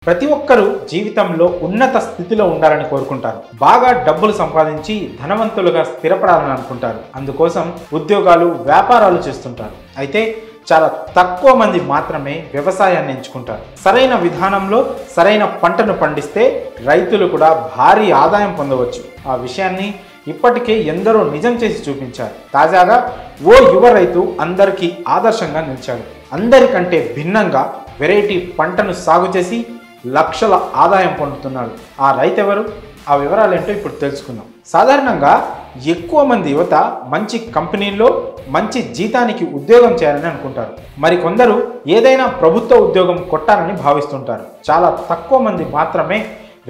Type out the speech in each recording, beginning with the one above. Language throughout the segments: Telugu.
ప్రతి ఒక్కరూ జీవితంలో ఉన్నత స్థితిలో ఉండాలని కోరుకుంటారు. బాగా డబ్బులు సంపాదించి ధనవంతులుగా స్థిరపడాలని అనుకుంటారు. అందుకోసం ఉద్యోగాలు, వ్యాపారాలు చేస్తుంటారు. అయితే చాలా తక్కువ మంది మాత్రమే వ్యవసాయాన్ని ఎంచుకుంటారు. సరైన విధానంలో సరైన పంటను పండిస్తే రైతులు కూడా భారీ ఆదాయం పొందవచ్చు. ఆ విషయాన్ని ఇప్పటికే ఎందరో నిజం చేసి చూపించారు. తాజాగా ఓ యువ రైతు అందరికీ ఆదర్శంగా నిలిచాడు. అందరికంటే భిన్నంగా వెరైటీ పంటను సాగు చేసి లక్షల ఆదాయం పొందుతున్నాడు. ఆ రైతు ఎవరు? ఆ వివరాలు ఏంటో ఇప్పుడు తెలుసుకుందాం. సాధారణంగా ఎక్కువ మంది యువత మంచి కంపెనీల్లో మంచి జీతానికి ఉద్యోగం చేయాలని అనుకుంటారు. మరికొందరు ఏదైనా ప్రభుత్వ ఉద్యోగం కొట్టాలని భావిస్తుంటారు. చాలా తక్కువ మంది మాత్రమే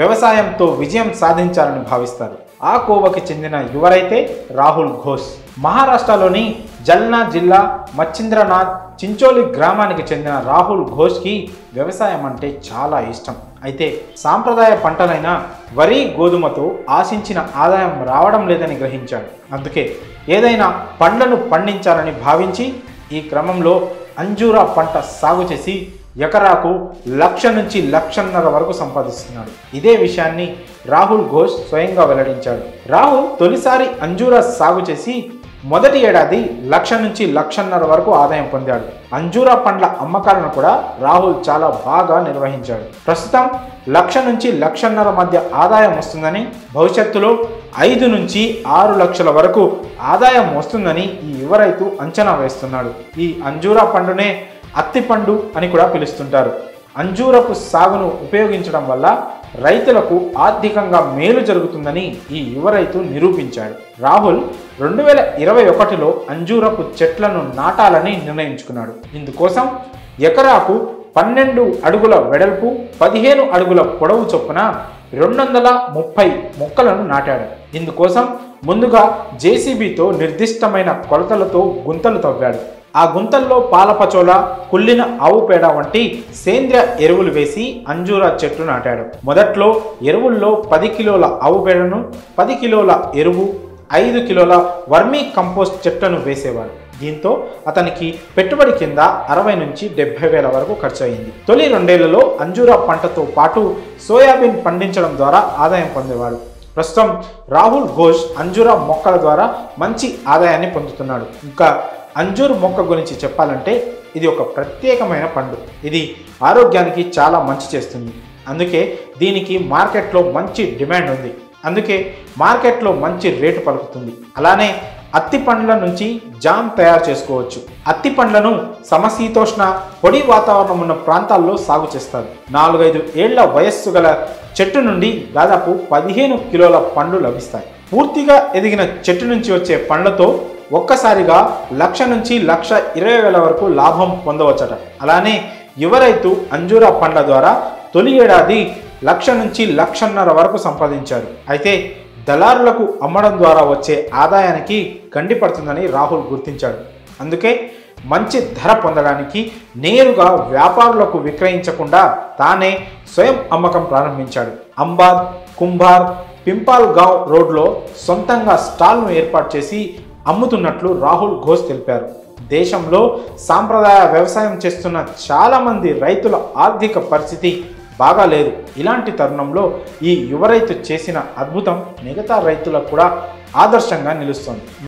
వ్యవసాయంతో విజయం సాధించాలని భావిస్తారు. ఆ కోవకి చెందిన యువరైతే రాహుల్ ఘోష్. మహారాష్ట్రలోని జల్నా జిల్లా మచ్చింద్రనాథ్ చించోలి గ్రామానికి చెందిన రాహుల్ ఘోష్కి వ్యవసాయం అంటే చాలా ఇష్టం. అయితే సాంప్రదాయ పంటలైన వరి, గోధుమతో ఆశించిన ఆదాయం రావడం లేదని గ్రహించాడు. అందుకే ఏదైనా పండ్లను పండించాలని భావించి ఈ క్రమంలో అంజూరా పంట సాగు చేసి ఎకరాకు 1,00,000 నుంచి 1,50,000 వరకు సంపాదిస్తున్నాడు. ఇదే విషయాన్ని రాహుల్ ఘోష్ స్వయంగా వెల్లడించాడు. రాహుల్ తొలిసారి అంజూరా సాగు చేసి మొదటి ఏడాది 1,00,000 నుంచి 1,50,000 వరకు ఆదాయం పొందాడు. అంజూరా పండ్ల అమ్మకాలను కూడా రాహుల్ చాలా బాగా నిర్వహించాడు. ప్రస్తుతం 1,00,000 నుంచి 1,50,000 మధ్య ఆదాయం వస్తుందని, భవిష్యత్తులో 5 నుంచి 6 లక్షల వరకు ఆదాయం వస్తుందని ఈ యువ రైతు అంచనా వేస్తున్నాడు. ఈ అంజూరా పండునే అత్తిపండు అని కూడా పిలుస్తుంటారు. అంజూరపు సాగును ఉపయోగించడం వల్ల రైతులకు ఆర్థికంగా మేలు జరుగుతుందని ఈ యువ రైతు నిరూపించాడు. రాహుల్ 2021లో అంజూరపు చెట్లను నాటాలని నిర్ణయించుకున్నాడు. ఇందుకోసం ఎకరాకు 12 అడుగుల వెడల్పు, 15 అడుగుల పొడవు చొప్పున 230 మొక్కలను నాటాడు. ఇందుకోసం ముందుగా జేసీబీతో నిర్దిష్టమైన కొలతలతో గుంతలు తవ్వాడు. ఆ గుంతల్లో పాలపచోల, కుళ్ళిన ఆవు పేడ వంటి సేంద్రియ ఎరువులు వేసి అంజూరా చెట్లు నాటాడు. మొదట్లో ఎరువుల్లో 10 కిలోల ఆవు పేడను, 10 కిలోల ఎరువు, 5 కిలోల వర్మీ కంపోస్ట్ చెట్లను వేసేవాడు. దీంతో అతనికి పెట్టుబడి కింద 60 నుంచి 70 వేల వరకు ఖర్చు అయింది. తొలి 2 ఏళ్లలో అంజూరా పంటతో పాటు సోయాబీన్ పండించడం ద్వారా ఆదాయం పొందేవాడు. ప్రస్తుతం రాహుల్ ఘోష్ అంజూరా మొక్కల ద్వారా మంచి ఆదాయాన్ని పొందుతున్నాడు. ఇంకా అంజూరు మొక్క గురించి చెప్పాలంటే ఇది ఒక ప్రత్యేకమైన పండు. ఇది ఆరోగ్యానికి చాలా మంచి చేస్తుంది. అందుకే దీనికి మార్కెట్లో మంచి డిమాండ్ ఉంది. అందుకే మార్కెట్లో మంచి రేటు పలుకుతుంది. అలానే అత్తి పండ్ల నుంచి జామ్ తయారు చేసుకోవచ్చు. అత్తి పండ్లను సమశీతోష్ణ, పొడి వాతావరణం ఉన్న ప్రాంతాల్లో సాగు చేస్తారు. 4-5 ఏళ్ల వయస్సు గల చెట్టు నుండి దాదాపు 15 కిలోల పండ్లు లభిస్తాయి. పూర్తిగా ఎదిగిన చెట్టు నుంచి వచ్చే పండ్లతో ఒక్కసారిగా 1,00,000 నుంచి 1,20,000 వరకు లాభం పొందవచ్చట. అలానే యువ రైతు అంజూరా పండ్ల ద్వారా తొలి ఏడాది 1,00,000 నుంచి 1,50,000 వరకు సంపాదించారు. అయితే దళారులకు అమ్మడం ద్వారా వచ్చే ఆదాయానికి గండి పడుతుందని రాహుల్ గుర్తించాడు. అందుకే మంచి ధర పొందడానికి నేరుగా వ్యాపారులకు విక్రయించకుండా తానే స్వయం అమ్మకం ప్రారంభించాడు. అంబాద్, కుంభార్, పింపాల్ గావ్ రోడ్లో సొంతంగా స్టాల్ను ఏర్పాటు చేసి అమ్ముతున్నట్లు రాహుల్ ఘోష్ తెలిపారు. దేశంలో సాంప్రదాయ వ్యవసాయం చేస్తున్న చాలామంది రైతుల ఆర్థిక పరిస్థితి బాగాలేదు. ఇలాంటి తరుణంలో ఈ యువ రైతు చేసిన అద్భుతం మిగతా రైతులకు కూడా ఆదర్శంగా నిలుస్తోంది.